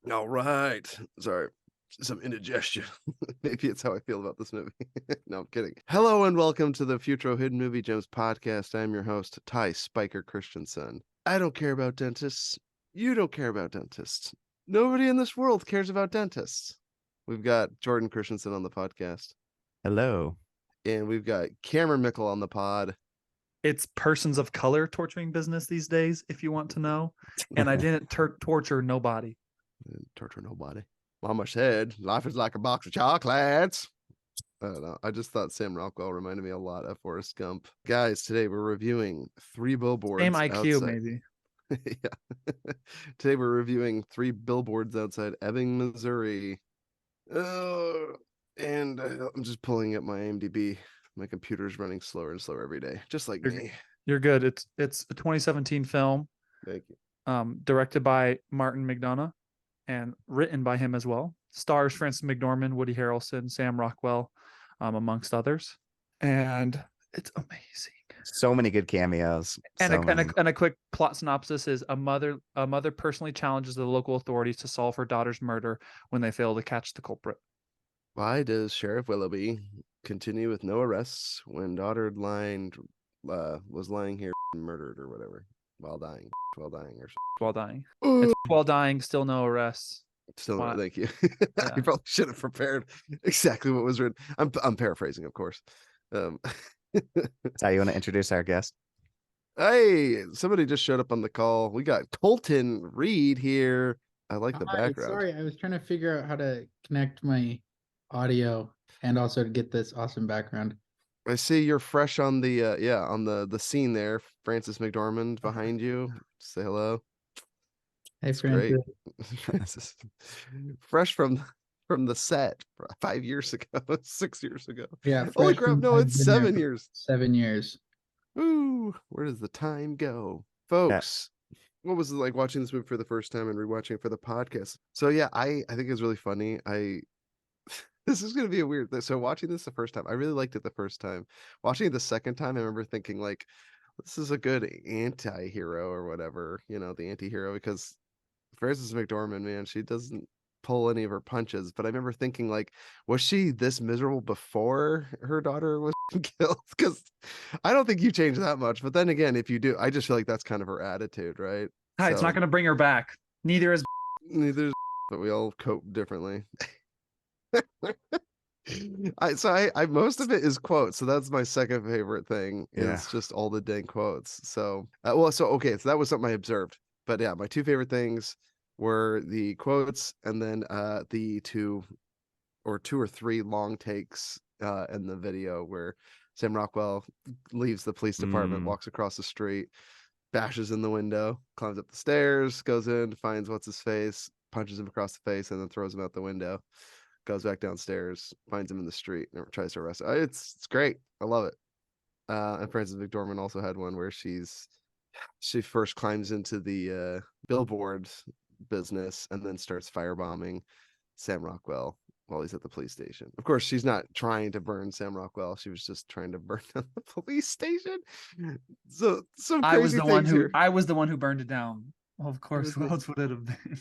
All right. Sorry. Some indigestion. Maybe it's how I feel about this movie. No, I'm kidding. Hello and welcome to the Futro Hidden Movie Gems podcast. I'm your host, Ty Spiker Christensen. I don't care about dentists. You don't care about dentists. Nobody in this world cares about dentists. We've got Jordan Christensen on the podcast. Hello. And we've got Cameron Mickle on the pod. It's persons of color torturing business these days, if you want to know. And I didn't torture nobody. Torture nobody. Mama said, life is like a box of chocolates. I don't know. I just thought Sam Rockwell reminded me a lot of Forrest Gump. Guys, today we're reviewing 3 billboards. Same IQ, outside. maybe. Yeah. Today we're reviewing 3 billboards outside Ebbing, Missouri. And I'm just pulling up my IMDb. My computer's running slower and slower every day, just like me. You're good. It's a 2017 film. Thank you. Directed by Martin McDonagh and written by him as well. Stars Frances McDormand, Woody Harrelson, Sam Rockwell, amongst others. And it's amazing. So many good cameos. And a quick plot synopsis is a mother personally challenges the local authorities to solve her daughter's murder when they fail to catch the culprit. Why does Sheriff Willoughby continue with no arrests when daughter was lying here murdered or whatever while dying or while dying? It's while dying, still no arrests. Still no, thank you. Yeah. I probably should have prepared exactly what was written. I'm paraphrasing, of course. So you want to introduce our guest? Hey, somebody just showed up on the call. We got Colton Reed here. I like the background. Sorry, I was trying to figure out how to connect my audio and also to get this awesome background. I see you're fresh on the on the scene there. Frances McDormand behind you. Say hello. Hey, Frances. Frances. Fresh from the set 5 years ago, 6 years ago. Yeah. Holy crap! No, it's 7 years. 7 years. Ooh, where does the time go, folks? Yeah. What was it like watching this movie for the first time and rewatching it for the podcast? So yeah, I think it's really funny. This is going to be a weird thing. So watching this the first time, I really liked it the first time. Watching it the second time, I remember thinking like, this is a good anti-hero or whatever, the anti-hero, because Frances McDormand, man, she doesn't pull any of her punches. But I remember thinking like, was she this miserable before her daughter was killed? Because I don't think you change that much. But then again, if you do, I just feel like that's kind of her attitude, right? It's not going to bring her back. Neither is, but we all cope differently. I most of it is quotes, so that's my second favorite thing. It's just all the dang quotes. So so that was something I observed. But yeah, my 2 favorite things were the quotes and then the 2 or 3 long takes in the video where Sam Rockwell leaves the police department, walks across the street, bashes in the window, climbs up the stairs, goes in, finds what's his face, punches him across the face, and then throws him out the window. Goes back downstairs, finds him in the street, and tries to arrest him. It's great. I love it. And Frances McDormand also had one where she first climbs into the Billboards business and then starts firebombing Sam Rockwell while he's at the police station. Of course, she's not trying to burn Sam Rockwell. She was just trying to burn down the police station. So I was the one who burned it down. Well, of course, what else would it have been?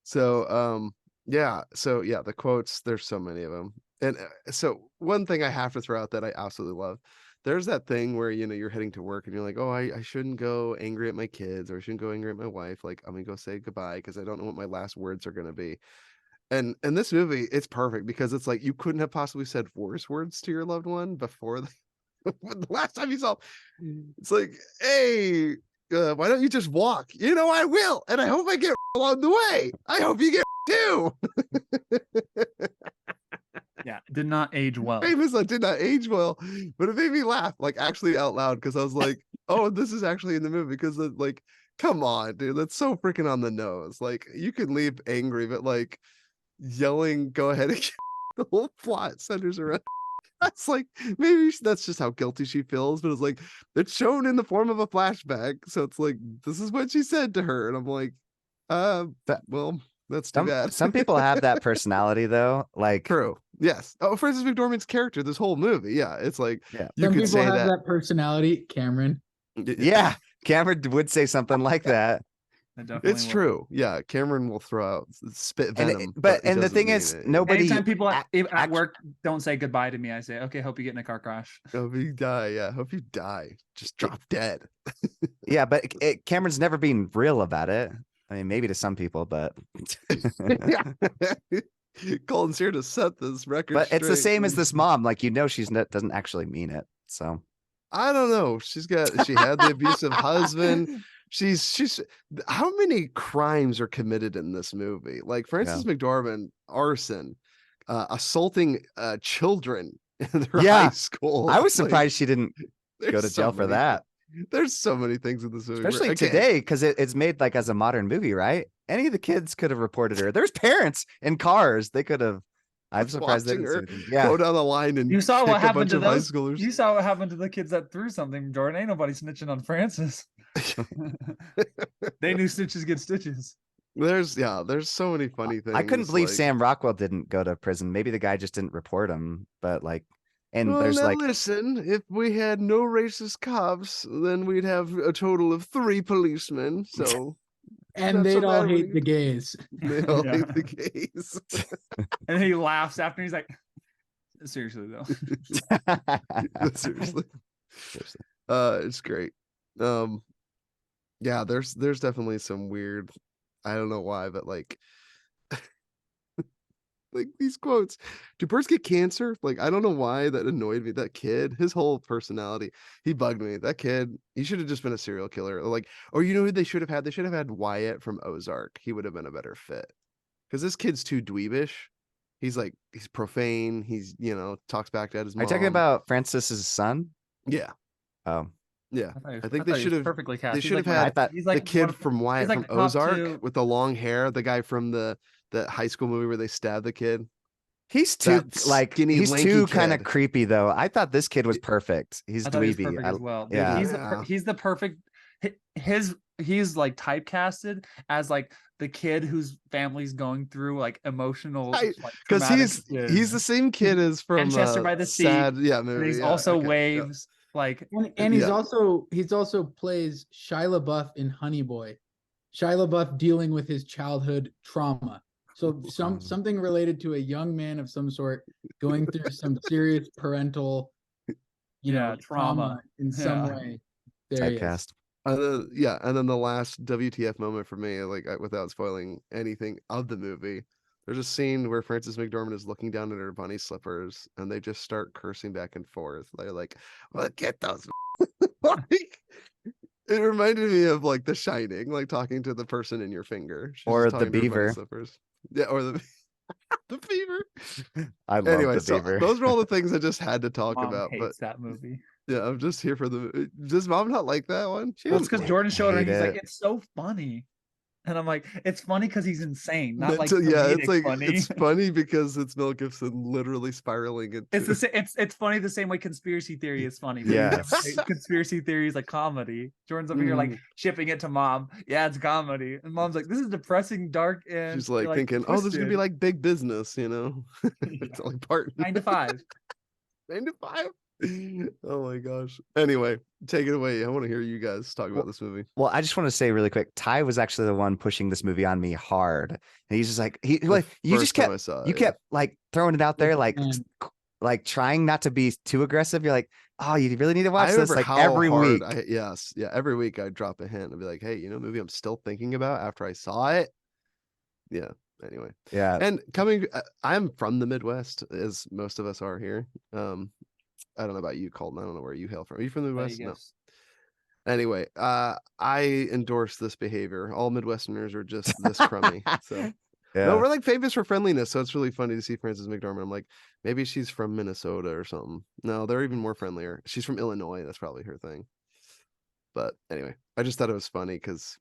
So the quotes, there's so many of them. And so one thing I have to throw out that I absolutely love, there's that thing where you're heading to work and you're like, oh, I shouldn't go angry at my kids, or I shouldn't go angry at my wife, like I'm gonna go say goodbye because I don't know what my last words are gonna be. And in this movie, it's perfect because it's like you couldn't have possibly said worse words to your loved one before the last time you saw. It's like, hey, why don't you just walk? I will, and I hope I get along the way. I hope you get too. Yeah, did not age well. Famous, I did not age well, but it made me laugh, like actually out loud, because I was like, oh, this is actually in the movie. Because like, come on, dude, that's so freaking on the nose. Like, you can leave angry, but like yelling, go ahead and the whole plot centers around. That's like, maybe that's just how guilty she feels, but it's like it's shown in the form of a flashback, so it's like this is what she said to her, and I'm like, well, that's too bad. Some people have that personality though, like true. Yes. Oh, Frances McDormand's character, this whole movie, yeah, it's like you could say that personality. Cameron, yeah, Cameron would say something like that. definitely It's will. true. Yeah, Cameron will throw out spit venom, but he the doesn't thing mean is, it. nobody Anytime people at act- work don't say goodbye to me, I say, "Okay, hope you get in a car crash." Hope you die. Yeah, hope you die. Just drop dead. Yeah, but Cameron's never been real about it. I mean, maybe to some people, but Colton's here to set this record but it's the straight. same as this mom. Like, she's not doesn't actually mean it. So I don't know. She had the abusive husband. She's how many crimes are committed in this movie? Like Frances McDormand, arson, assaulting children in their high school. I was Like, surprised she didn't go there's to so jail for many that. There's so many things in this movie. Especially today, because it's made like as a modern movie, right? Any of the kids could have reported her. There's parents in cars. They could have. I'm surprised they watching her didn't see anything. Yeah. go down the line and You saw what kick a happened bunch to of high those. schoolers. You saw what happened to the kids that threw something, Jordan. Ain't nobody snitching on Francis. They knew stitches get stitches. There's so many funny things. I couldn't believe like, Sam Rockwell didn't go to prison. Maybe the guy just didn't report him, but like, and well, there's now like, listen, if we had no racist cops, then we'd have a total of 3 policemen. So And Not so they'd all bad when hate you- the gays. they all Yeah. hate the gays. And he laughs after. He's like, seriously though. Seriously. It's great. Yeah, there's definitely some weird, I don't know why, but like like these quotes. Do birds get cancer? Like, I don't know why that annoyed me. That kid, his whole personality, he bugged me. That kid, he should have just been a serial killer. Like, or you know who they should have had? They should have had Wyatt from Ozark. He would have been a better fit. Because this kid's too dweebish. He's profane. He's, talks back to his Are mom. you talking about Francis's son? Yeah. Oh, Yeah. I think they should have perfectly cast. they He's should like have my- had thought he's the like kid one of- from Wyatt like from the top Ozark two. with the long hair, the guy from the high school movie where they stabbed the kid. he's too That like skinny, he's lanky too kind of kid. creepy though. I thought this kid was perfect. He's I thought he was dweeby. perfect as well. Dude, yeah. he's the perfect. He's like typecast as like the kid whose family's going through like emotional, Because traumatic he's shit. the same kid as from Manchester by the Sea, Sad, and movie. he's yeah, also okay, yeah. Waves. Like, And he's Yeah. also plays Shia LaBeouf in Honey Boy. Shia LaBeouf dealing with his childhood trauma. So something related to a young man of some sort going through some serious parental, trauma in some way. There he is. Typecast. And then the last WTF moment for me, without spoiling anything of the movie, there's a scene where Frances McDormand is looking down at her bunny slippers, and they just start cursing back and forth. They're like, "Look at those!" Like, it reminded me of like The Shining, like talking to the person in your finger, She's Or just the talking to her bunny beaver. slippers. Yeah, or the the beaver. I love Anyway, the so beaver. those were all the things I just had to talk Mom about. But hates that movie. yeah, I'm just here for the. Does mom not like that one? She Well, it's because doesn't Jordan showed her, and hate he's like, it. "It's so funny," and I'm like, "It's funny because he's insane, not like Yeah, it's comedic like funny." it's funny because it's Mel Gibson literally spiraling into. It's the same. It's funny the same way conspiracy theory is funny. Yes. Conspiracy theory is like comedy. Jordan's over here like shipping it to mom. Yeah, it's comedy, and mom's like, "This is depressing, dark," and She's like thinking, "Oh, this is gonna be like Big Business," It's only part 9 to 5. 9 to 5. Oh my gosh. Anyway, take it away. I want to hear you guys talk about this movie. Well, I just want to say really quick, Ty was actually the one pushing this movie on me hard. And he's just like, you just First time I kept, saw you it, kept like throwing it out there, And like trying not to be too aggressive. You're like, oh, you really need to I watch this remember like how every hard week. every week I'd drop a hint and be like, "Hey, movie I'm still thinking about after I saw it." Yeah. Anyway, Yeah. and I'm from the Midwest, as most of us are here. I don't know about you, Colton. I don't know where you hail from. Are you from the Midwest? No. Anyway, I endorse this behavior. All Midwesterners are just this crummy. So Yeah. no, we're like famous for friendliness. So it's really funny to see Frances McDormand. I'm like, maybe she's from Minnesota or something. No, they're even more friendlier. She's from Illinois. That's probably her thing. But anyway, I just thought it was funny because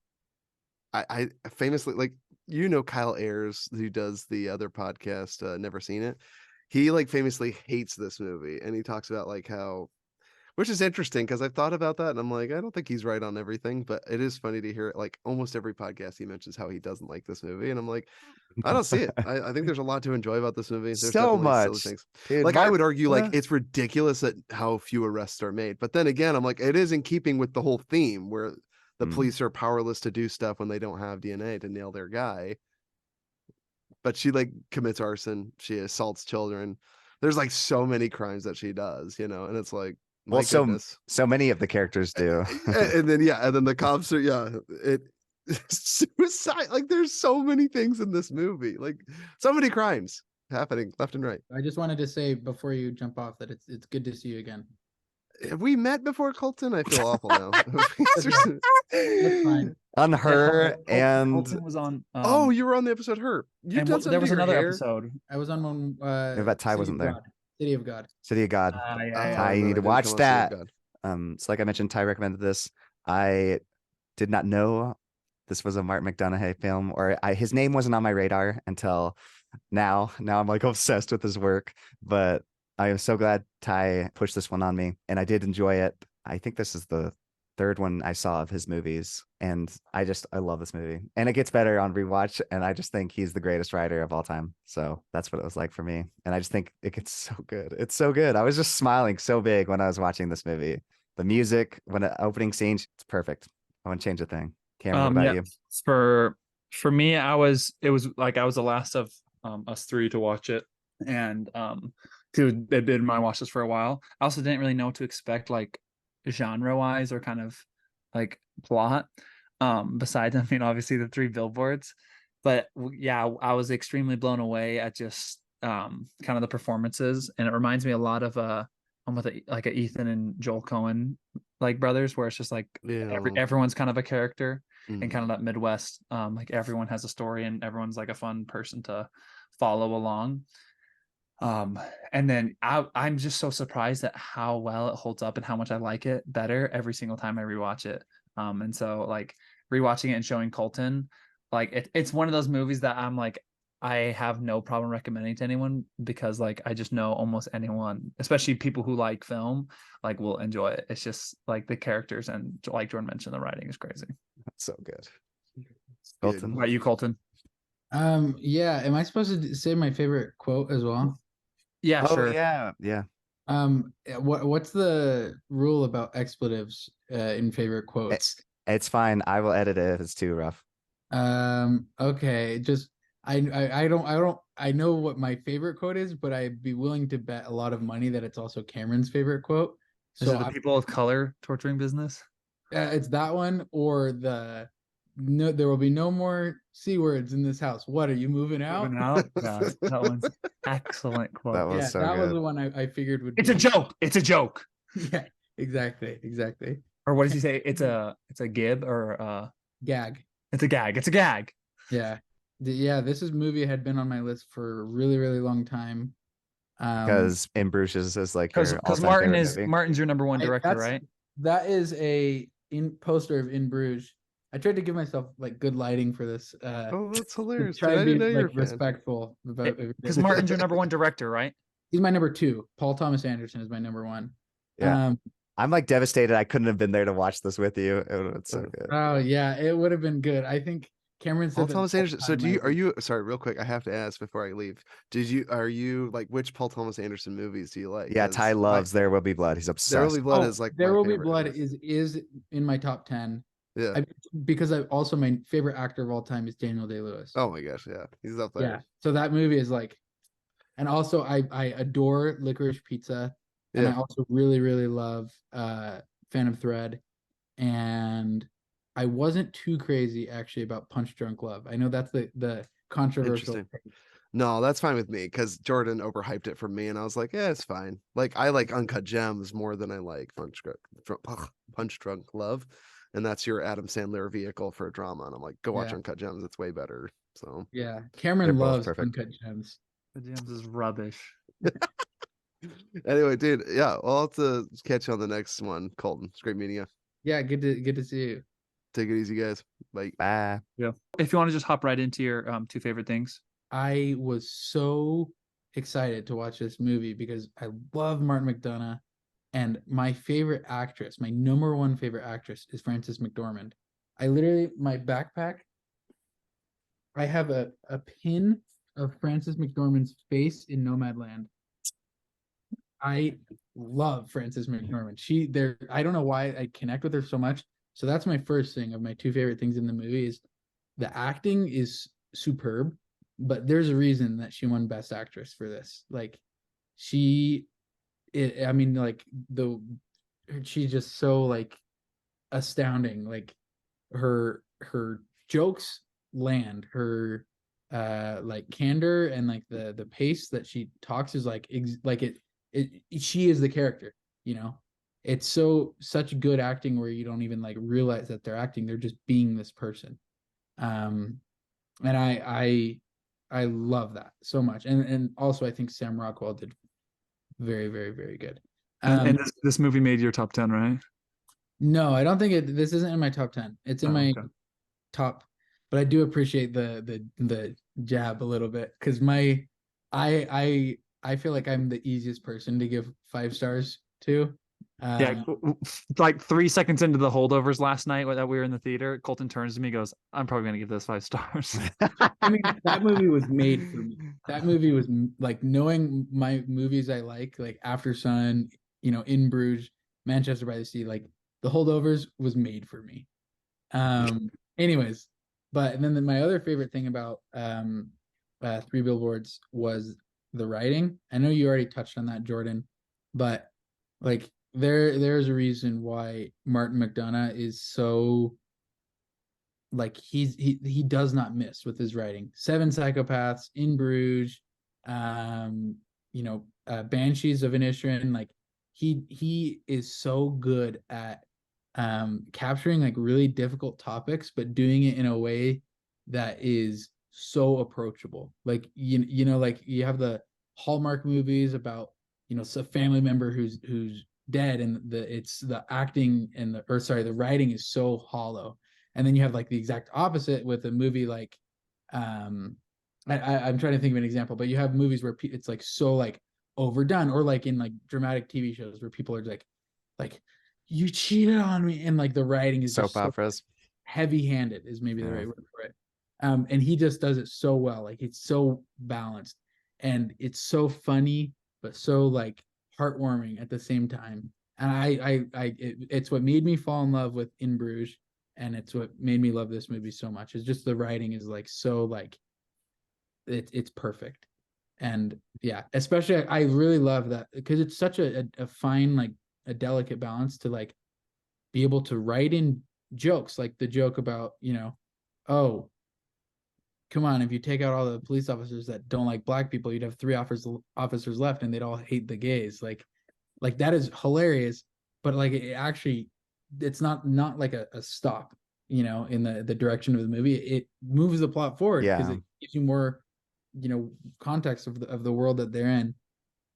I famously, Kyle Ayers, who does the other podcast, Never Seen It. He famously hates this movie, and he talks about how, which is interesting because I've thought about that, and I'm like, I don't think he's right on everything, but it is funny to hear it. Almost every podcast he mentions how he doesn't like this movie, and I'm like, I don't see it. I think there's a lot to enjoy about this movie. There's So definitely silly much. things. Dude, I would argue yeah. it's ridiculous at how few arrests are made, but then again, I'm like, it is in keeping with the whole theme where the police are powerless to do stuff when they don't have DNA to nail their guy. But she like commits arson. She assaults children. There's like so many crimes that she does, you know, and it's like, my goodness. So many of the characters do. and then the cops are suicide. Like there's so many things in this movie, like so many crimes happening left and right. I just wanted to say before you jump off that it's good to see you again. Have we met before, Colton? I feel awful now. That's fine. On her and Colton was on. Oh, you were on the episode Her. You and done there was another hair? episode. I was on one. But Ty City wasn't of there. God. City of God. City of God. Oh, You no, need to didn't watch come on City of that. God. So like I mentioned, Ty recommended this. I did not know this was a Martin McDonagh film, or his name wasn't on my radar until now. Now I'm like obsessed with his work, but I am so glad Ty pushed this one on me, and I did enjoy it. I think this is the third one I saw of his movies, and I love this movie, and it gets better on rewatch, and I just think he's the greatest writer of all time. So that's what it was like for me, and I just think it gets so good. It's so good. I was just smiling so big when I was watching this movie. The music, when the opening scene, it's perfect. I wouldn't change a thing. Cameron, what about you? For me, it was the last of us three to watch it, and dude, they've been my watches for a while. I also didn't really know what to expect, like genre wise or kind of like plot. Besides, I mean, obviously the three billboards, but yeah, I was extremely blown away at just kind of the performances, and it reminds me a lot of almost like a Ethan and Joel Coen like brothers, where it's just like everyone's kind of a character. And kind of that Midwest, like everyone has a story and everyone's like a fun person to follow along. And then I'm just so surprised at how well it holds up and how much I like it better every single time I rewatch it. And so like rewatching it and showing Colton, like it's one of those movies that I'm like, I have no problem recommending to anyone, because like I just know almost anyone, especially people who like film, like will enjoy it. It's just like the characters, and like Jordan mentioned, the writing is crazy. That's so good. Colton, what about you, Colton? Yeah. Am I supposed to say my favorite quote as well? Yeah, sure. Yeah. What's the rule about expletives in favorite quotes? It's fine. I will edit it if it's too rough. Okay. Just I know what my favorite quote is, but I'd be willing to bet a lot of money that it's also Cameron's favorite quote. Is it the people of color torturing business? It's that one, or no, there will be no more C words in this house. What, are you moving out? Moving out? Yeah, that one's excellent quote. That was so good. Was the one I figured would. It's a joke. It's a joke. Yeah, exactly. Or what does he say? It's a gib or a gag. It's a gag. It's a gag. Yeah. This movie had been on my list for a really, really long time. Because In Bruges is like because Martin's your number one director, right? That is a poster of In Bruges. I tried to give myself like good lighting for this. Oh, that's hilarious. Try to be like respectful about because Martin's your number one director, right? He's my number two. Paul Thomas Anderson is my number one. Yeah. I'm like devastated I couldn't have been there to watch this with you. It would have been so good. Oh yeah, it would have been good. I think Cameron said Paul Thomas Anderson. So are you sorry, real quick, I have to ask before I leave. Are you like, which Paul Thomas Anderson movies do you like? Yeah, Ty loves There Will Be Blood. He's obsessed. There Will Be Blood is like There Will Be Blood is in my top 10. Yeah. Because my favorite actor of all time is Daniel Day-Lewis. Oh my gosh, yeah. He's up there. Yeah. So that movie is like, and also I adore Licorice Pizza. And I also really, really love Phantom Thread. And I wasn't too crazy actually about Punch Drunk Love. I know that's the controversial. No, that's fine with me, because Jordan overhyped it for me, and I was like, yeah, it's fine. Like I like Uncut Gems more than I like Punch Drunk Love, and that's your Adam Sandler vehicle for a drama. And I'm like, go watch Uncut Gems. It's way better. So yeah, Cameron loves Uncut Gems. Uncut Gems is rubbish. Anyway, dude, yeah, I'll have to catch you on the next one, Colton. It's great meeting you. Yeah, good to see you. Take it easy, guys. Bye. Bye. Yeah. If you want to just hop right into your two favorite things. I was so excited to watch this movie because I love Martin McDonagh, and my favorite actress, my number one favorite actress, is Frances McDormand. My backpack, I have a pin of Frances McDormand's face in Nomadland. I love Frances McDormand. I don't know why I connect with her so much. So that's my first thing of my two favorite things in the movie is the acting is superb, but there's a reason that she won Best Actress for this. Like I mean, like she's just so like astounding. Like her jokes land, her like candor and like the pace that she talks is like she is the character, you know. It's such good acting where you don't even like realize that they're acting, they're just being this person. And I love that so much. And also I think Sam Rockwell did very, very, very good. And this movie made your top 10, right? No, I don't think this isn't in my top 10. It's in my top, but I do appreciate the jab a little bit because I feel like I'm the easiest person to give 5 stars to. Yeah, like 3 seconds into the holdovers last night that we were in the theater, Colton turns to me and goes, I'm probably gonna give this 5 stars. I mean, that movie was made for me. That movie was like, knowing my movies I like After Sun, you know, In Bruges, Manchester by the Sea, like The Holdovers was made for me. Anyways, but then my other favorite thing about Three Billboards was the writing. I know you already touched on that, Jordan, but like there's a reason why Martin McDonagh is so like he does not miss with his writing. Seven Psychopaths, In Bruges, you know, Banshees of Inisherin. Like he is so good at capturing like really difficult topics, but doing it in a way that is so approachable. Like you know, like you have the Hallmark movies about, you know, a family member who's dead, and the acting and the writing is so hollow. And then you have like the exact opposite with a movie like I'm trying to think of an example, but you have movies where it's like so like overdone, or like in like dramatic TV shows where people are like you cheated on me, and like the writing is soap just so operas. heavy-handed is maybe the right word for it. And he just does it so well. Like it's so balanced and it's so funny, but so like heartwarming at the same time. And it's what made me fall in love with In Bruges, and it's what made me love this movie so much. Is just the writing is like so like it's perfect. And yeah, especially I really love that because it's such a fine, like a delicate balance to like be able to write in jokes, like the joke about, you know, oh, come on, if you take out all the police officers that don't like black people, you'd have 3 officers left and they'd all hate the gays. Like that is hilarious, but like it actually, it's not like a stop, you know, in the direction of the movie. It moves the plot forward because it gives you more, you know, context of the world that they're in.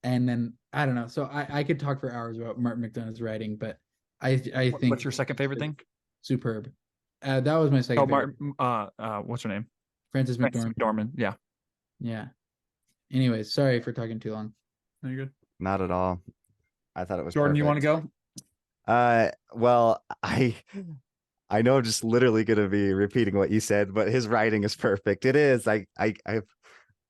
And then I don't know. So I could talk for hours about Martin McDonagh's writing, but I think What's your second favorite thing? Superb. That was my second. Martin. What's her name? Frances McDormand. McDormand. Yeah. Yeah. Anyways, sorry for talking too long. No, you're good. Not at all. I thought it was Jordan. perfect. You want to go? Well, I know I'm just literally gonna be repeating what you said, but his writing is perfect. It is.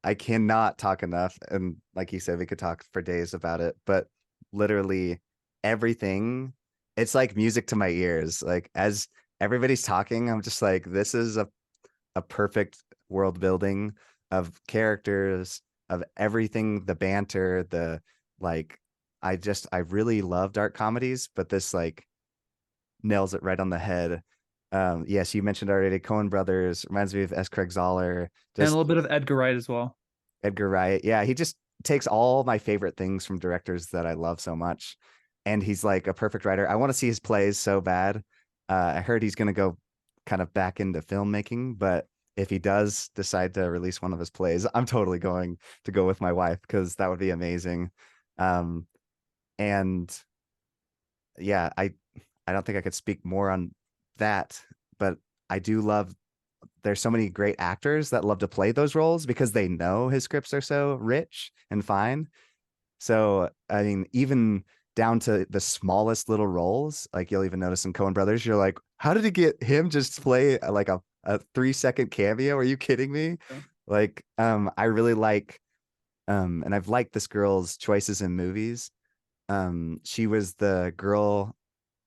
I cannot talk enough, and like you said, we could talk for days about it. But literally everything, it's like music to my ears. Like as everybody's talking, I'm just like, this is a perfect world building of characters, of everything, the banter, the like. I really love dark comedies, but this like nails it right on the head. Yes, you mentioned already Coen Brothers, reminds me of S. Craig Zahler. And a little bit of Edgar Wright as well. Edgar Wright. Yeah, he just takes all my favorite things from directors that I love so much. And he's like a perfect writer. I want to see his plays so bad. I heard he's going to go kind of back into filmmaking, but if he does decide to release one of his plays, I'm totally going to go with my wife because that would be amazing. And yeah, I don't think I could speak more on that, but I do love, there's so many great actors that love to play those roles because they know his scripts are so rich and fine. So, I mean, even down to the smallest little roles, like you'll even notice in Coen Brothers, you're like, how did he get him just to play like a 3-second cameo? Are you kidding me? Yeah. Like, I really like, and I've liked this girl's choices in movies. She was the girl,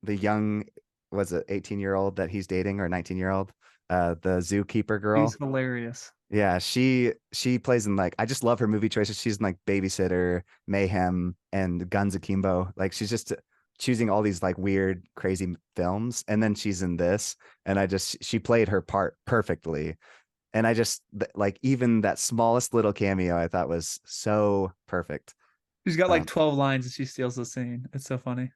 the young, was it 18-year-old that he's dating, or 19-year-old, the zookeeper girl. She's hilarious. Yeah, she plays in, like, I just love her movie choices. She's in like Babysitter, Mayhem, and Guns Akimbo. Like, she's just choosing all these like weird, crazy films, and then she's in this, and she played her part perfectly. And I just like, even that smallest little cameo I thought was so perfect. She's got like 12 lines and she steals the scene. It's so funny.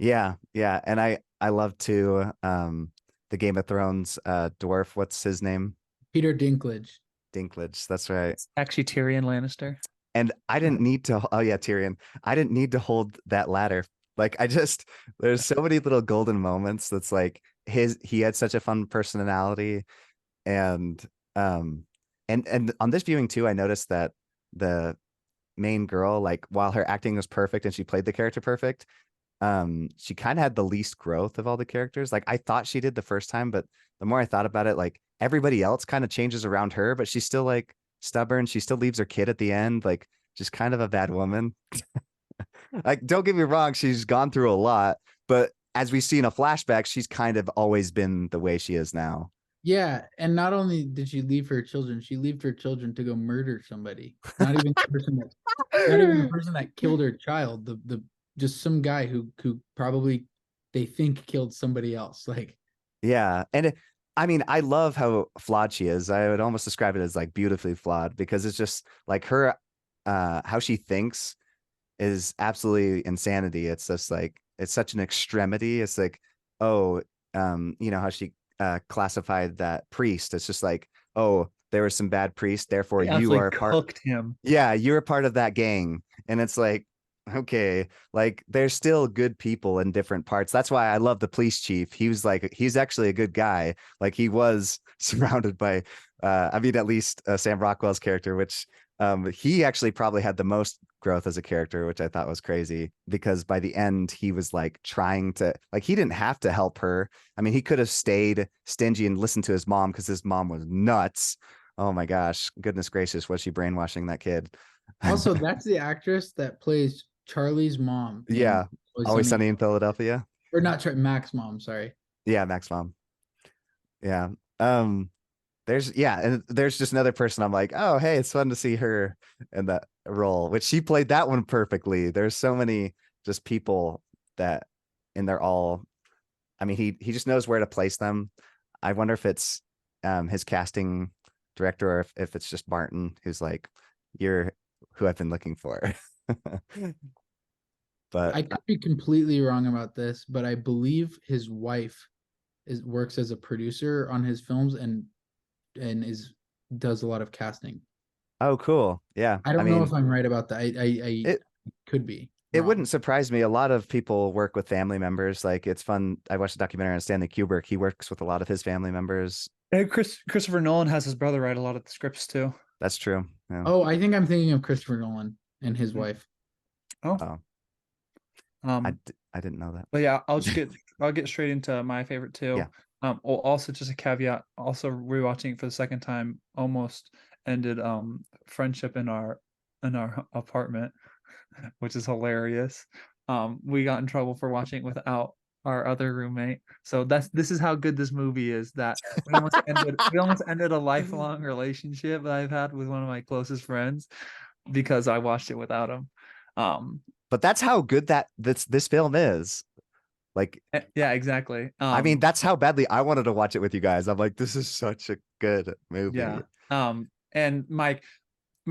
Yeah, and I love to the Game of Thrones dwarf. What's his name? Peter Dinklage. Dinklage. That's right. It's actually Tyrion Lannister. And I didn't need to. Oh yeah, Tyrion. I didn't need to hold that ladder. Like, there's so many little golden moments. That's like he had such a fun personality, and and on this viewing too, I noticed that the main girl, like, while her acting was perfect and she played the character perfect, she kind of had the least growth of all the characters. Like, I thought she did the first time, but the more I thought about it, like, everybody else kind of changes around her, but she's still like stubborn. She still leaves her kid at the end, like, just kind of a bad woman. Like, don't get me wrong, she's gone through a lot, but as we see in a flashback, she's kind of always been the way she is now. Yeah, and not only did she leave her children, she left her children to go murder somebody. Not even the person that killed her child. The just some guy who probably they think killed somebody else. Like, yeah, and I mean, I love how flawed she is. I would almost describe it as like beautifully flawed, because it's just like her, how she thinks is absolutely insanity. It's just like, it's such an extremity. It's like, oh, how she classified that priest. It's just like, oh, there was some bad priest, therefore you are part. Cooked him. Yeah, you're part of that gang, and it's like, okay, like, there's still good people in different parts. That's why I love the police chief. He's actually a good guy. Like, he was surrounded by, I mean, at least Sam Rockwell's character, which he actually probably had the most growth as a character, which I thought was crazy, because by the end he was like trying to, like, he didn't have to help her. I mean, he could have stayed stingy and listened to his mom, because his mom was nuts. Oh my gosh, goodness gracious, was she brainwashing that kid? also, that's the actress that plays Charlie's mom. Yeah, Always Sunny in Philadelphia. Or not Mac's mom, sorry. Yeah, Mac's mom. Yeah. There's just another person I'm like, oh, hey, it's fun to see her in that role, which she played that one perfectly. There's so many just people that, and they're all, I mean, he just knows where to place them. I wonder if it's his casting director, or if it's just Martin, who's like, you're who I've been looking for. But I could be completely wrong about this, but I believe his wife works as a producer on his films and does a lot of casting. Oh, cool. Yeah. I don't know if I'm right about that. It could be. It wouldn't surprise me. A lot of people work with family members. Like, it's fun. I watched a documentary on Stanley Kubrick. He works with a lot of his family members. And Christopher Nolan has his brother write a lot of the scripts too. That's true. Yeah. Oh, I think I'm thinking of Christopher Nolan and his wife. Oh. I didn't know that. But yeah, I'll get straight into my favorite too. Yeah. Also, just a caveat, also rewatching it for the second time almost ended friendship in our apartment, which is hilarious. We got in trouble for watching it without our other roommate. So this is how good this movie is, that we almost ended a lifelong relationship that I've had with one of my closest friends because I watched it without him. But that's how good this film is. Like, yeah, exactly. I mean, that's how badly I wanted to watch it with you guys. I'm like, this is such a good movie. Yeah. And my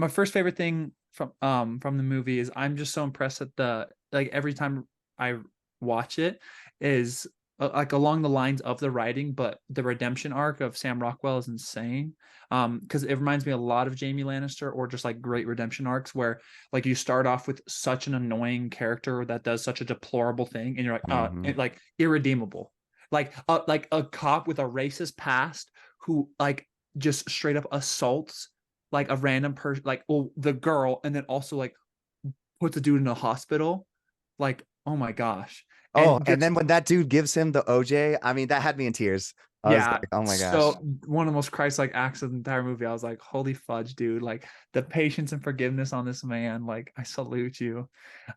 first favorite thing from the movie is I'm just so impressed that every time I watch it is like along the lines of the writing, but the redemption arc of Sam Rockwell is insane. Because it reminds me a lot of Jaime Lannister, or just like great redemption arcs where like you start off with such an annoying character that does such a deplorable thing, and you're like, like irredeemable, like a cop with a racist past who like just straight up assaults like a random person, like the girl, and then also like puts a dude in a hospital. Like, oh my gosh. And then when that dude gives him the OJ, I mean, that had me in tears. I was Yeah. like, oh my gosh. So one of the most Christ-like acts of the entire movie. I was like, holy fudge, dude. Like the patience and forgiveness on this man. Like, I salute you.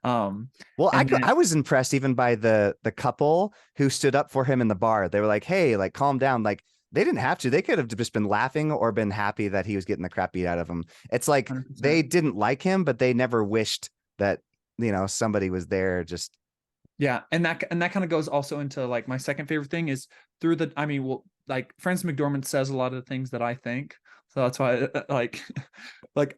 Well, I was impressed even by the couple who stood up for him in the bar. They were like, hey, like, calm down. Like, they didn't have to. They could have just been laughing or been happy that he was getting the crap beat out of him. It's like 100%. they didn't like him, but they never wished that, somebody was there just. Yeah, and that kind of goes also into like my second favorite thing is like Frances McDormand says a lot of the things that I think. So that's why like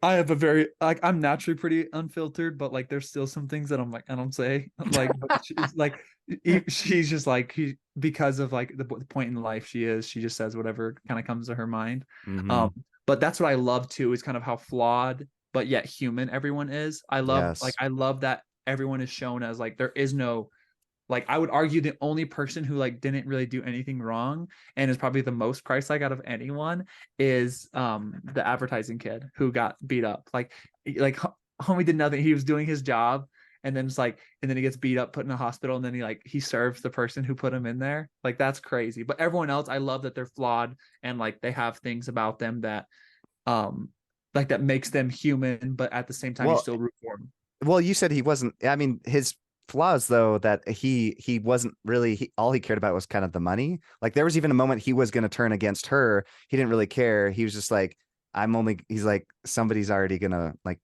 I have a very I'm naturally pretty unfiltered, but like there's still some things that I'm like I don't say like she's like she's just like because of like the point in life she just says whatever kind of comes to her mind. Mhm. But that's what I love too is kind of how flawed but yet human everyone is. I love that everyone is shown as like there is no like I would argue the only person who like didn't really do anything wrong and is probably the most Christ-like out of anyone is the advertising kid who got beat up. Like homie did nothing. He was doing his job and then he gets beat up, put in a hospital, and then he serves the person who put him in there. Like that's crazy. But everyone else, I love that they're flawed and like they have things about them that like that makes them human, but at the same time you still root for him. Well, you said he wasn't. I mean, his flaws though that he wasn't really all he cared about was kind of the money. Like there was even a moment he was going to turn against her. He didn't really care. He was just like, he's like, somebody's already gonna like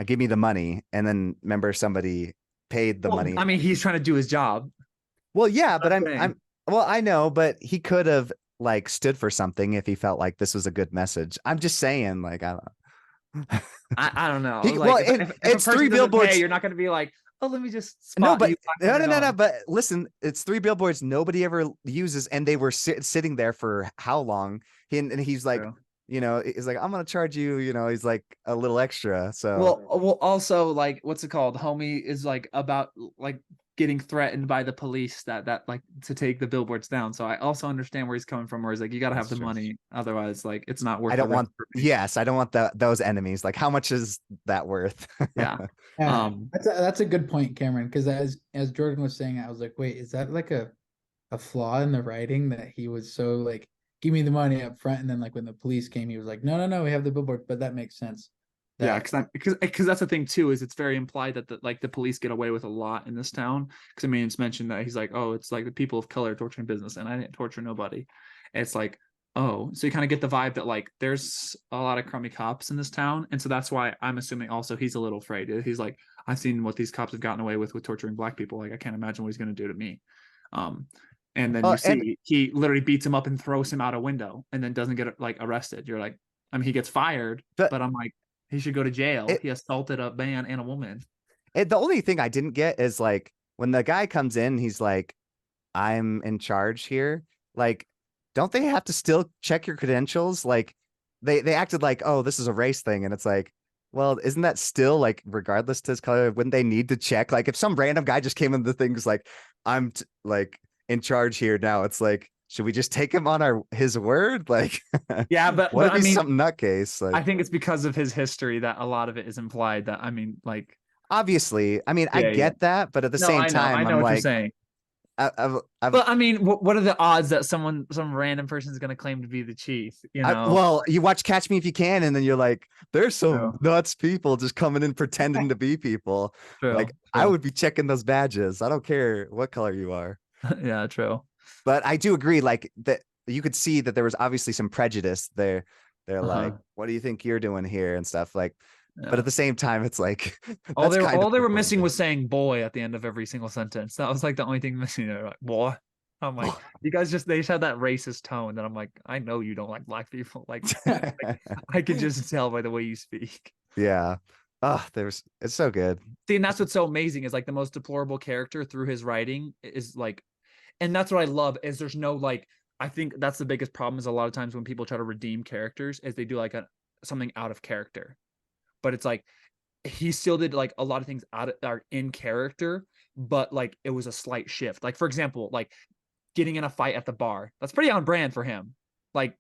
give me the money, and then remember somebody paid the money. I mean, he's trying to do his job. Well, yeah, but I know, but he could have like stood for something if he felt like this was a good message. I'm just saying, like, I don't know. I don't know. If it's 3 billboards. You're not going to be like, oh, let me just spot no. But listen, it's 3 billboards nobody ever uses, and they were sitting there for how long? He's like, he's like, I'm gonna charge you. He's like a little extra. So well, also like, what's it called? Homie is like about like getting threatened by the police that like to take the billboards down. So I also understand where he's coming from, where he's like, you got to have the money, otherwise like it's not worth. I don't want those enemies. Like, how much is that worth? Yeah. That's a good point, Cameron, because as Jordan was saying, I was like, wait, is that like a flaw in the writing that he was so like, give me the money up front, and then like when the police came, he was like, no, we have the billboard. But that makes sense. Yeah, because that's the thing too, is it's very implied that the police get away with a lot in this town. Because I mean, it's mentioned that he's like, oh, it's like the people of color torturing business, and I didn't torture nobody. And it's like, oh, so you kind of get the vibe that like there's a lot of crummy cops in this town, and so that's why I'm assuming also he's a little afraid. He's like, I've seen what these cops have gotten away with torturing black people. Like I can't imagine what he's going to do to me. And then you see he literally beats him up and throws him out a window, and then doesn't get like arrested. You're like, I mean, he gets fired, but I'm like, he should go to jail. He assaulted a man and a woman. The only thing I didn't get is like when the guy comes in, he's like, I'm in charge here. Like, don't they have to still check your credentials? Like they acted like, oh, this is a race thing. And it's like, well, isn't that still like, regardless to his color, wouldn't they need to check? Like if some random guy just came into things like, I'm like in charge here now, it's like, should we just take him on his word? Like, yeah, but what if he's some nutcase? Like, I think it's because of his history that a lot of it is implied. That I mean, like, obviously, I mean, I get that, but at the same time, I know I'm what like, you're saying. But I mean, what are the odds that some random person is going to claim to be the chief? Well, you watch Catch Me If You Can, and then you're like, there's some nuts people just coming in pretending to be people. Like, I would be checking those badges. I don't care what color you are. Yeah, true. But I do agree, like that you could see that there was obviously some prejudice there. They're like, what do you think you're doing here and stuff like. Yeah. But at the same time, it's like all they were missing was saying "boy" at the end of every single sentence. That was like the only thing missing. They're like, "Boy," I'm like, you guys they just had that racist tone. And I'm like, I know you don't like black people. Like I could just tell by the way you speak. Yeah. Oh, it's so good. See, and that's what's so amazing is like the most deplorable character through his writing is like, and that's what I love is there's no like. I think that's the biggest problem is a lot of times when people try to redeem characters is they do like something out of character. But it's like he still did like a lot of things are in character, but like it was a slight shift. Like for example, like getting in a fight at the bar. That's pretty on brand for him. Like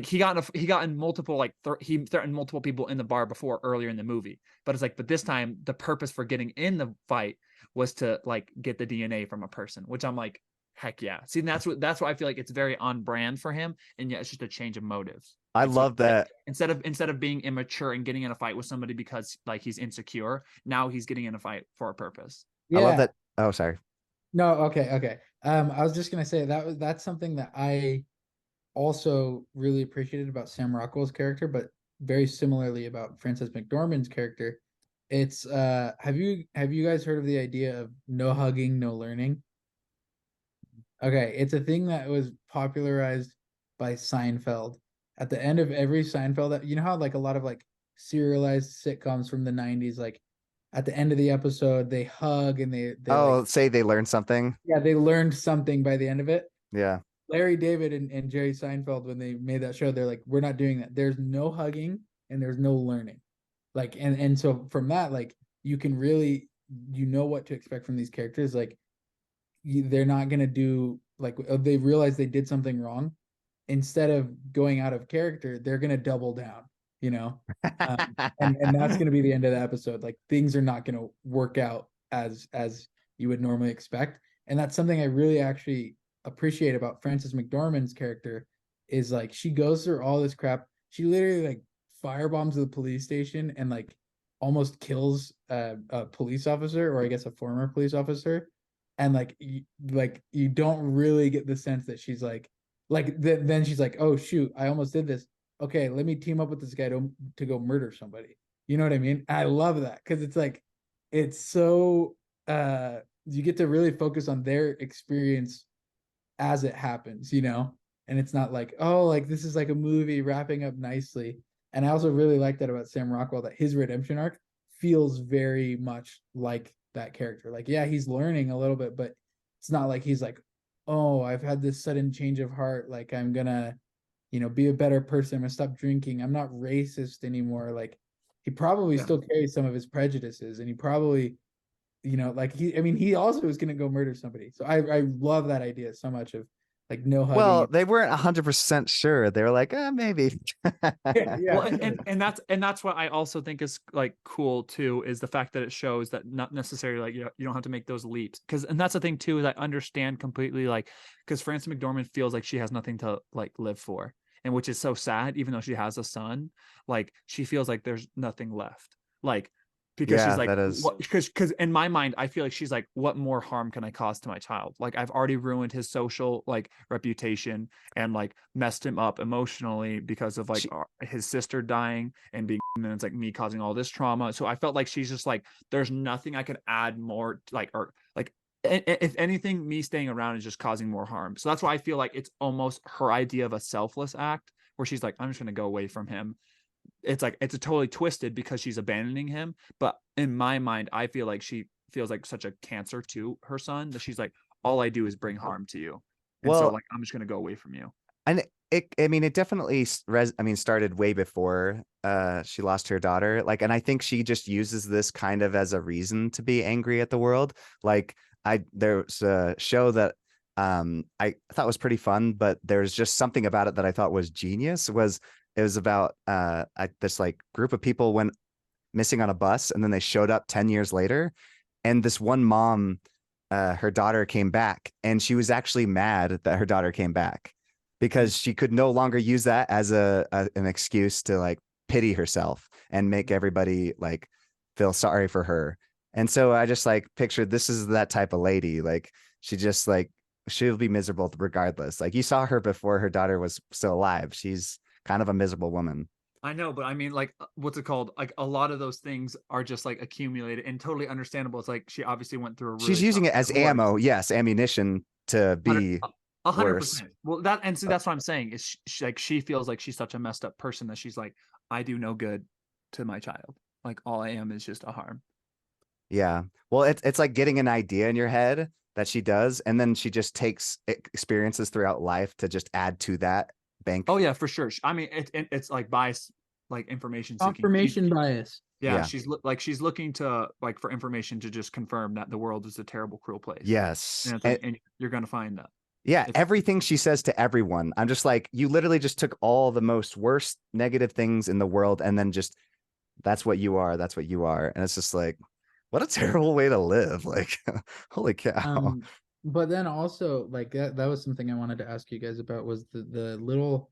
he got in multiple he threatened multiple people in the bar before earlier in the movie. But it's like but this time the purpose for getting in the fight was to like get the DNA from a person, which I'm like, heck yeah. See, and that's what I feel like it's very on brand for him, and yet it's just a change of motives. I Like, love that. Instead of being immature and getting in a fight with somebody because like he's insecure, now he's getting in a fight for a purpose. I love Yeah. that. Oh, sorry. No, okay. I was just gonna say that's something that I also really appreciated about Sam Rockwell's character, but very similarly about Frances McDormand's character. It's have you guys heard of the idea of no hugging, no learning? Okay, it's a thing that was popularized by Seinfeld. At the end of every Seinfeld, you know how like a lot of like serialized sitcoms from the 90s, like at the end of the episode, they hug and they like, Say they learned something. yeah, they learned something by the end of it. Yeah. Larry David and Jerry Seinfeld, when they made that show, they're like, we're not doing that. There's no hugging and there's no learning. Like, and so from that, like, you can really, you know what to expect from these characters. Like, they're not going to do, like, they realize they did something wrong. Instead of going out of character, they're going to double down, you know? And that's going to be the end of the episode. Like, things are not going to work out as you would normally expect. And that's something I really actually appreciate about Frances McDormand's character, is like she goes through all this crap. She literally like firebombs the police station and like almost kills a police officer, or I guess a former police officer. And like you don't really get the sense that she's like then she's like, oh shoot, I almost did this. Okay, let me team up with this guy to go murder somebody. You know what I mean? I love that because it's like it's so you get to really focus on their experience as it happens, you know? And it's not like, oh, like this is like a movie wrapping up nicely. And I also really like that about Sam Rockwell, that his redemption arc feels very much like that character. Like, yeah, he's learning a little bit, but it's not like he's like, oh, I've had this sudden change of heart. Like, I'm gonna, you know, be a better person. I'm gonna stop drinking. I'm not racist anymore. Like, he probably still carries some of his prejudices, and he probably, you know, like he also is gonna go murder somebody. So I love that idea so much of like no hugging. Well, they weren't 100% sure. They were like, maybe. Yeah. Well, and that's what I also think is like cool too, is the fact that it shows that not necessarily like you don't have to make those leaps, and that's the thing too, is I understand completely, like, because Frances McDormand feels like she has nothing to like live for, and which is so sad. Even though she has a son, like she feels like there's nothing left, like, because she's like, because in my mind, I feel like she's like, what more harm can I cause to my child? Like, I've already ruined his social like reputation and like messed him up emotionally because of like his sister dying and being, and then it's like me causing all this trauma. So I felt like she's just like, there's nothing I could add more, like, or like, if anything, me staying around is just causing more harm. So that's why I feel like it's almost her idea of a selfless act, where she's like, I'm just going to go away from him. It's like, it's a totally twisted because she's abandoning him, but in my mind, I feel like she feels like such a cancer to her son that she's like, all I do is bring harm to you, and so like I'm just gonna go away from you. And it definitely started way before she lost her daughter, like, and I think she just uses this kind of as a reason to be angry at the world. Like, there's a show that I thought was pretty fun, but there's just something about it that I thought was genius. It was about this like group of people went missing on a bus, and then they showed up 10 years later, and this one mom, her daughter came back, and she was actually mad that her daughter came back because she could no longer use that as an excuse to like pity herself and make everybody like feel sorry for her. And so I just like pictured, this is that type of lady. Like, she just like, she'll be miserable regardless. Like, you saw her before her daughter was still alive. She's kind of a miserable woman. I know, but I mean, like, what's it called? Like, a lot of those things are just like accumulated and totally understandable. It's like she obviously went through a really she's using it as ammo, yes, ammunition to be 100%. Well, that, and see, that's what I'm saying is she feels like she's such a messed up person that she's like, I do no good to my child. Like, all I am is just a harm. Yeah. Well, it's like getting an idea in your head that she does, and then she just takes experiences throughout life to just add to that bank. Oh yeah, for sure. I mean, it's like bias, like information seeking. Confirmation bias. Yeah, she's looking to like for information to just confirm that the world is a terrible, cruel place. Yes, and, it's like, and you're gonna find that. Yeah, everything she says to everyone, I'm just like, you literally just took all the most worst negative things in the world, and then just, that's what you are. That's what you are, and it's just like, what a terrible way to live. Like, holy cow. But then also like that was something I wanted to ask you guys about was the little,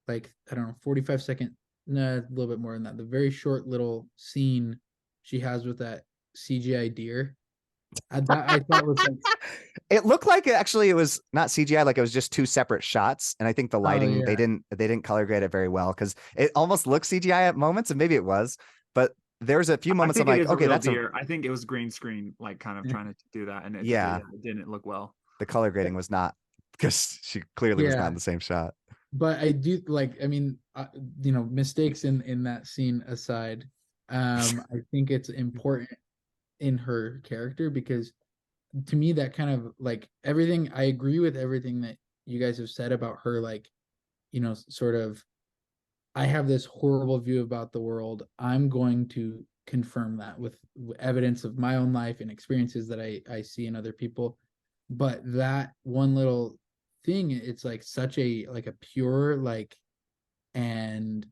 like, I don't know, 45-second, no, a little bit more than that, the very short little scene she has with that CGI deer. That I thought was like, It looked like it was not CGI, like it was just two separate shots. And I think the oh lighting, yeah, they didn't color grade it very well because it almost looked CGI at moments, and maybe it was, but there's a few I moments I'm think it like, is a okay, real that's a deer. I think it was green screen, like kind of trying to do that, and yeah. it didn't look well. The color grading was not, because she clearly was not yeah. in the same shot. But I do like, I mean, mistakes in that scene aside, I think it's important in her character because to me that kind of like everything, I agree with everything that you guys have said about her, like, sort of, I have this horrible view about the world. I'm going to confirm that with evidence of my own life and experiences that I see in other people. But that one little thing, it's like such a like a pure like, and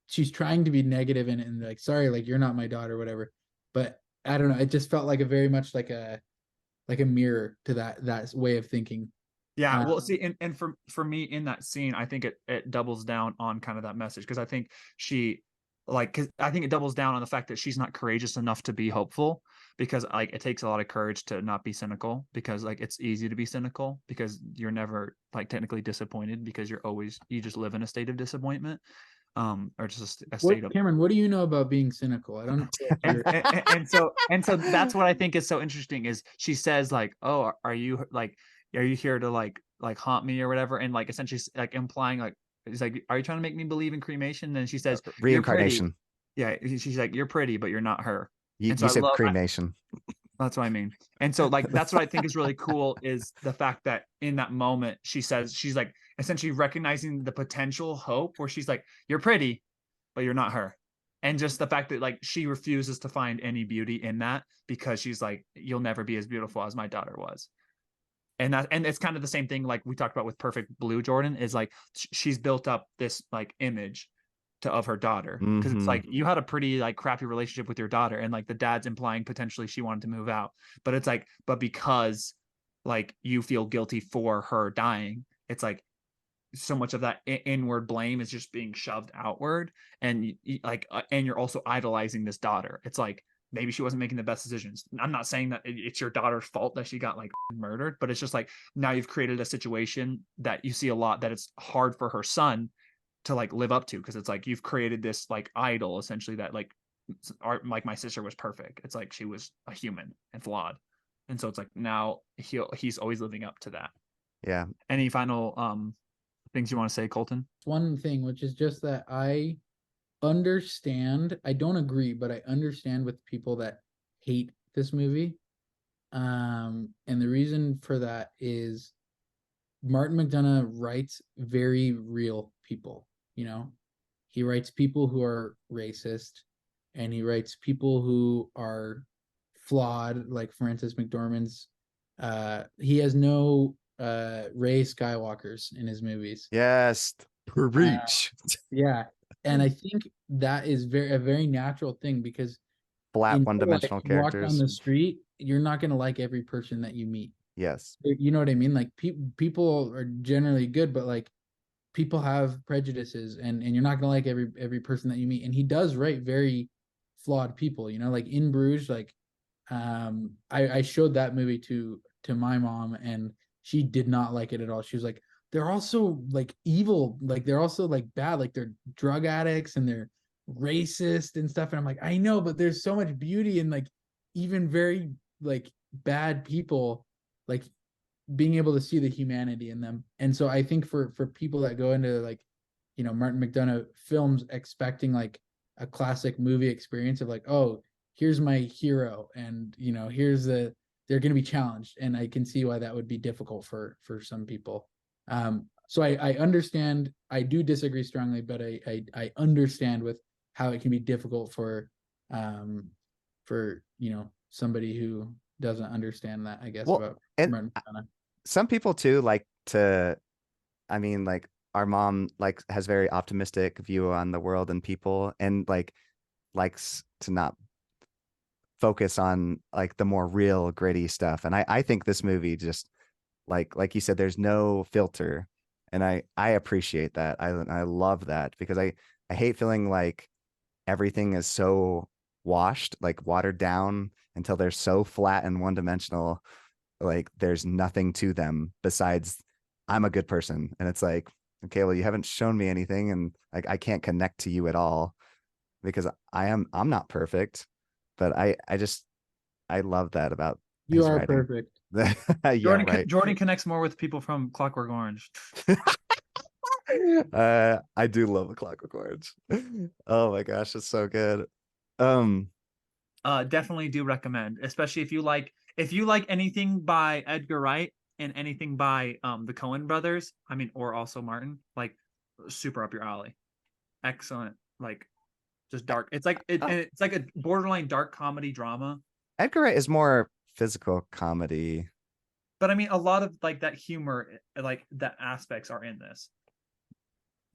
she's trying to be negative and like, sorry, like you're not my daughter, whatever. But I don't know. It just felt like a very much like a mirror to that way of thinking. Yeah, well, see, and for me in that scene, I think it doubles down on kind of that message because I think because I think it doubles down on the fact that she's not courageous enough to be hopeful because like it takes a lot of courage to not be cynical because like it's easy to be cynical because you're never like technically disappointed because you just live in a state of disappointment, or just a state of Cameron, what do you know about being cynical? I don't and so that's what I think is so interesting is she says like, oh, are you here to like haunt me or whatever, and like essentially like implying like it's like, are you trying to make me believe in cremation? And she says you're pretty. Reincarnation. Yeah, she's like, you're pretty but you're not her. And so You I said love cremation. that's what I mean. And so like that's what I think is really cool is the fact that in that moment she says, she's like essentially recognizing the potential hope where she's like, you're pretty but you're not her. And just the fact that like she refuses to find any beauty in that because she's like, you'll never be as beautiful as my daughter was. And it's kind of the same thing like we talked about with Perfect Blue. Jordan is like she's built up this like image of her daughter because it's like you had a pretty like crappy relationship with your daughter and like the dad's implying potentially she wanted to move out, but it's like, but because like you feel guilty for her dying, it's like so much of that inward blame is just being shoved outward, and and you're also idolizing this daughter. It's like maybe she wasn't making the best decisions. I'm not saying that it's your daughter's fault that she got like murdered, but it's just like now you've created a situation that you see a lot that it's hard for her son to like live up to because it's like you've created this like idol essentially that like like my sister was perfect. It's like she was a human and flawed, and so it's like now he's always living up to that. Yeah. Any final things you want to say, Colton? One thing, which is just that I understand, I don't agree, but I understand with people that hate this movie. And the reason for that is Martin McDonagh writes very real people, he writes people who are racist and he writes people who are flawed, like for instance McDormand's. He has no Rey Skywalkers in his movies. Yes. Preach. Yeah. And I think that is a very natural thing because Flat in one-dimensional you walk down characters. the street, you're not going to like every person that you meet. Yes. You know what I mean? Like people are generally good, but like people have prejudices and you're not going to like every person that you meet. And he does write very flawed people, like in Bruges, like I showed that movie to my mom and she did not like it at all. She was like, they're also like evil, like they're also like bad, like they're drug addicts and they're racist and stuff. And I'm like, I know, but there's so much beauty in like even very like bad people, like being able to see the humanity in them. And so I think for people that go into like, Martin McDonagh films expecting like a classic movie experience of like, oh, here's my hero and they're going to be challenged, and I can see why that would be difficult for some people. So I understand. I do disagree strongly, but I understand with how it can be difficult for somebody who doesn't understand that, I guess. Well, about and Martin McDonagh. some people too like to, I mean, like our mom like has very optimistic view on the world and people, and like likes to not focus on like the more real gritty stuff. And I think this movie just like you said, there's no filter. And I appreciate that. I love that because I hate feeling like everything is so washed, like watered down until they're so flat and one dimensional. Like there's nothing to them besides I'm a good person. And it's like, okay, well, you haven't shown me anything, and like I can't connect to you at all because I'm not perfect. But I love that about You his are writing. perfect. Yeah, Jordan, right. Jordan connects more with people from Clockwork Orange. I do love the Clockwork Orange. Oh my gosh, it's so good. Definitely do recommend, especially if you like anything by Edgar Wright and anything by the Coen brothers. I mean, or also Martin, like super up your alley. Excellent, like just dark. It's like it's like a borderline dark comedy drama. Edgar Wright is more physical comedy. But I mean, a lot of like that humor, like the aspects are in this.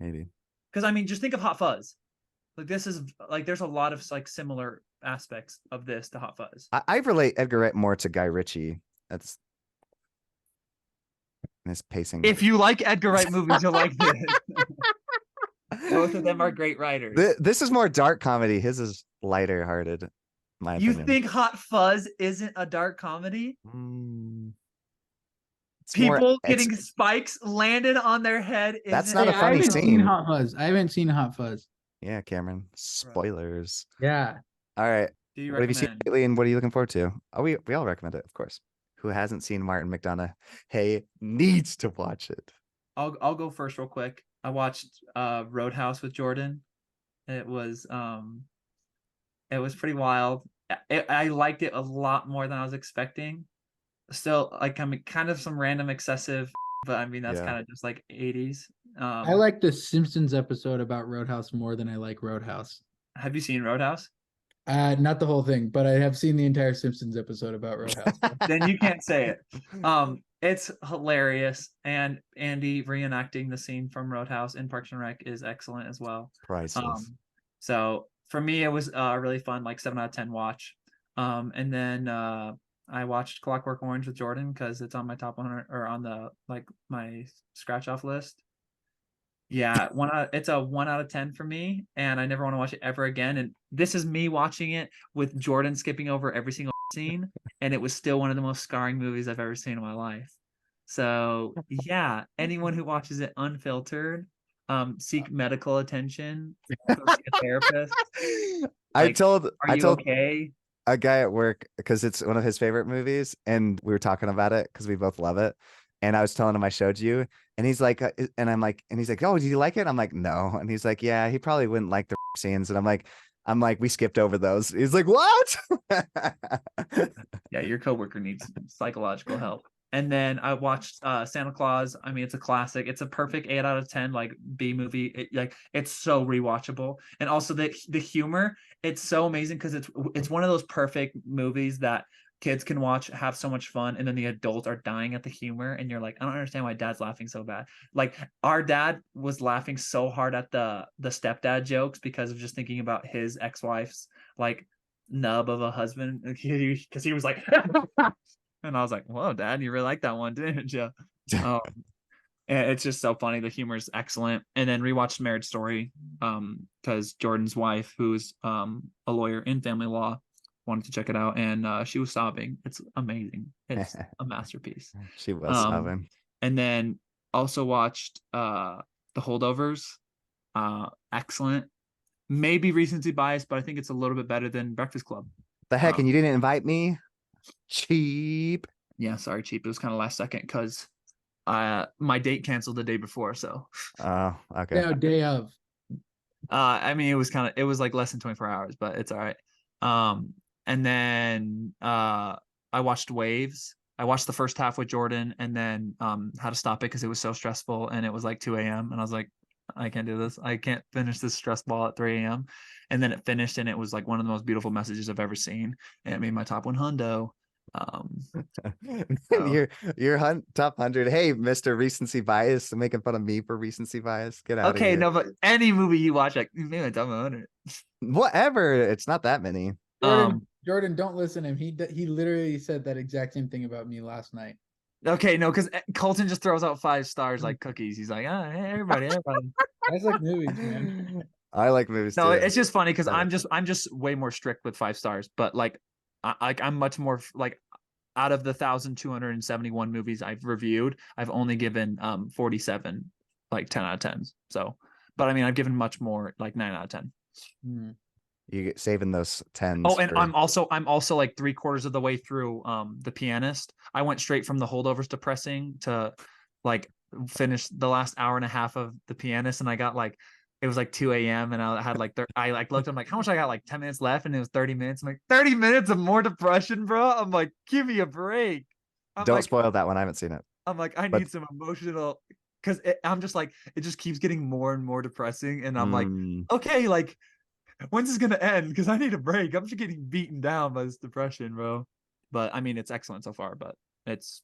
Maybe. Because I mean, just think of Hot Fuzz. Like this is like there's a lot of like similar aspects of this to Hot Fuzz. I relate Edgar Wright more to Guy Ritchie. That's his pacing. If you like Edgar Wright movies, you'll like this. Both of them are great writers. This is more dark comedy. His is lighter hearted. My You opinion. think Hot Fuzz isn't a dark comedy? People getting spikes landed on their head. That's not a I funny haven't scene. seen Hot Fuzz. I haven't seen Hot Fuzz. Yeah, Cameron. Spoilers. Yeah. All right. Do you What have you seen recommend? lately, and what are you looking forward to? Oh, we all recommend it, of course. Who hasn't seen Martin McDonagh? Hey, needs to watch it. I'll go first real quick. I watched Roadhouse with Jordan. It was pretty wild. I liked it a lot more than I was expecting. Still, like I'm kind of some random excessive, but I mean that's kind of just like 80s. I like the Simpsons episode about Roadhouse more than I like Roadhouse. Have you seen Roadhouse? Not the whole thing, but I have seen the entire Simpsons episode about Roadhouse. Then you can't say it. It's hilarious, and Andy reenacting the scene from Roadhouse in Parks and Rec is excellent as well. Priceless. So for me, it was a really fun, like 7 out of 10 watch. And then I watched Clockwork Orange with Jordan because it's on my top 100 or on the like my scratch off list. Yeah, it's a 1 out of 10 for me, and I never want to watch it ever again. And this is me watching it with Jordan skipping over every single scene, and it was still one of the most scarring movies I've ever seen in my life. So yeah, anyone who watches it unfiltered, seek medical attention, go see a therapist. I told okay? a guy at work because it's one of his favorite movies, and we were talking about it because we both love it. And I was telling him I showed you, and he's like, and I'm like, and he's like, oh, did you like it? I'm like, no. And he's like, yeah, he probably wouldn't like the scenes. And I'm like, we skipped over those. He's like, what? Yeah, your coworker needs psychological help. And then I watched Santa Claus. I mean, it's a classic. It's a perfect 8 out of 10 like B movie. It's so rewatchable, and also the humor. It's so amazing because it's one of those perfect movies that kids can watch, have so much fun, and then the adults are dying at the humor, and you're like, I don't understand why dad's laughing so bad. Like our dad was laughing so hard at the stepdad jokes because of just thinking about his ex-wife's like nub of a husband, because he was like and I was like, whoa, Dad, you really like that one, didn't you? And it's just so funny. The humor is excellent. And then rewatched Marriage Story because Jordan's wife, who's a lawyer in family law, wanted to check it out, and she was sobbing. It's amazing. It's a masterpiece. She was sobbing. And then also watched The Holdovers. Excellent. Maybe recency bias, but I think it's a little bit better than Breakfast Club. The heck, and you didn't invite me? Cheap. Yeah, sorry, cheap. It was kind of last second because my date canceled the day before. So oh, okay. No, day of. I mean, it was like less than 24 hours, but it's all right. And then I watched Waves. I watched the first half with Jordan, and then had to stop it because it was so stressful, and it was like 2 a.m. and I was like, I can't do this. I can't finish this stress ball at 3 a.m. And then it finished, and it was like one of the most beautiful messages I've ever seen, and it made my top 100. Your top 100. Hey, Mr. Recency Bias, making fun of me for recency bias. Get out of here. Okay, no, but any movie you watch, like maybe my top 100. Whatever. It's not that many. Jordan, don't listen to him. He literally said that exact same thing about me last night. Okay, no, because Colton just throws out 5 stars like cookies. He's like, hey, everybody. I like movies, man. I like movies No, too. it's just funny because Love I'm just way more strict with 5 stars. But like, I'm much more like, out of the 1,271 movies I've reviewed, I've only given 47 like 10 out of 10. So, but I mean, I've given much more like 9 out of 10. You get saving those 10s. Oh, and I'm also like 3/4 of the way through The Pianist. I went straight from The Holdovers depressing to like finish the last hour and a half of The Pianist, and I got like, it was like 2 a.m. and I had like I like looked, I'm like, how much I got, like 10 minutes left, and it was 30 minutes. I'm like, 30 minutes of more depression, bro. I'm like, give me a break. Don't spoil that one. I haven't seen it. I'm like, I need some emotional, because I'm just like, it just keeps getting more and more depressing, and I'm like, okay, like, when's this gonna end? Because I need a break. I'm just getting beaten down by this depression, bro. But I mean, it's excellent so far. But it's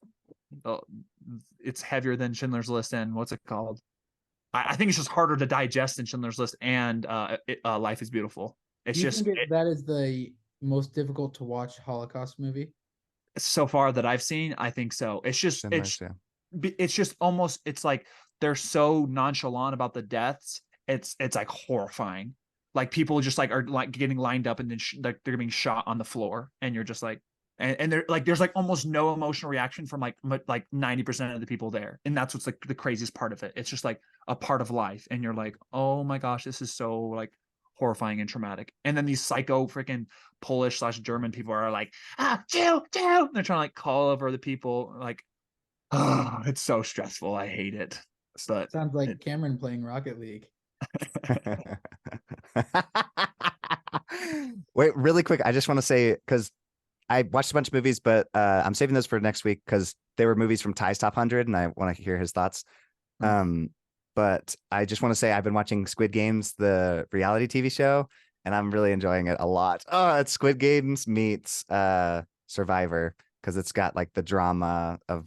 heavier than Schindler's List and what's it called? I think it's just harder to digest than Schindler's List and Life is Beautiful. It's Do you just think that is the most difficult to watch Holocaust movie so far that I've seen. I think so. It's just it's just almost, it's like they're so nonchalant about the deaths. It's like horrifying. Like people just like are like getting lined up and then like they're being shot on the floor, and you're just like, and they're like, there's like almost no emotional reaction from like 90% of the people there, and that's what's like the craziest part of it. It's just like a part of life, and you're like, oh my gosh, this is so like horrifying and traumatic. And then these psycho freaking Polish/German people are like, Jew, Jew. They're trying to like call over the people. Like, oh, it's so stressful. I hate it. But sounds like Cameron playing Rocket League. Wait, really quick. I just want to say, because I watched a bunch of movies, but I'm saving those for next week because they were movies from Ty's Top 100, and I want to hear his thoughts. But I just want to say I've been watching Squid Games, the reality TV show, and I'm really enjoying it a lot. Oh, it's Squid Games meets Survivor, because it's got like the drama of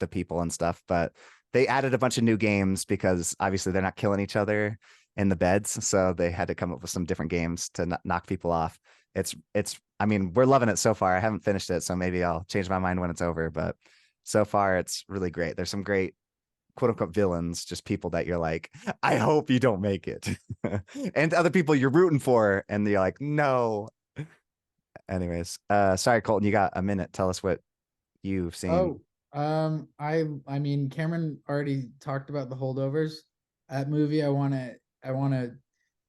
the people and stuff. But they added a bunch of new games because obviously they're not killing each other in the beds, so they had to come up with some different games to knock people off. It's I mean, we're loving it so far. I haven't finished it, so maybe I'll change my mind when it's over, but so far it's really great. There's some great quote unquote villains, just people that you're like, I hope you don't make it. And other people you're rooting for, and you're like, no. Anyways, sorry, Colton, you got a minute. Tell us what you've seen. I mean, Cameron already talked about The Holdovers. That movie, I want to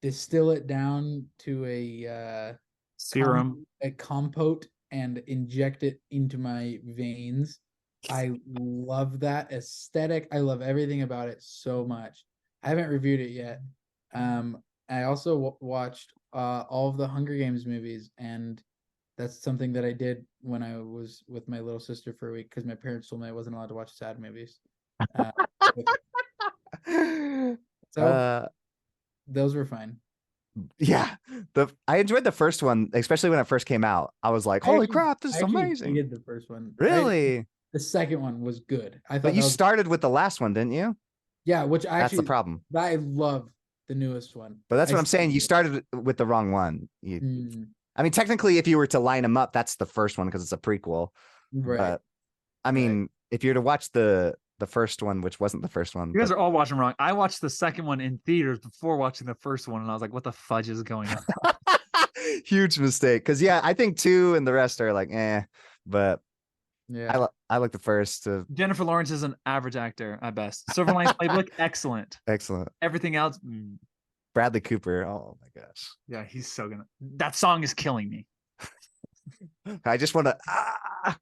distill it down to a serum, a compote, and inject it into my veins. I love that aesthetic. I love everything about it so much. I haven't reviewed it yet. I also watched all of the Hunger Games movies, and that's something that I did when I was with my little sister for a week, because my parents told me I wasn't allowed to watch sad movies. So those were fine. Yeah, I enjoyed the first one, especially when it first came out. I was like, holy crap, this is amazing. I hated the first one. Really? The second one was good. I thought. But you started with the last one, didn't you? Yeah, which that's the problem. I love the newest one. But that's what I'm saying. You started with the wrong one. I mean, technically, if you were to line them up, that's the first one because it's a prequel. Right. But I mean, if you were to watch the first one, which wasn't the first one, you guys are all watching wrong. I watched the second one in theaters before watching the first one, and I was like, what the fudge is going on? Huge mistake. Because yeah, I think 2 and the rest are like, but yeah, I like the first. Jennifer Lawrence is an average actor at best. Silver Linings Playbook, excellent. Everything else, Bradley Cooper. Oh my gosh. Yeah, he's so gonna. That song is killing me. I just want to.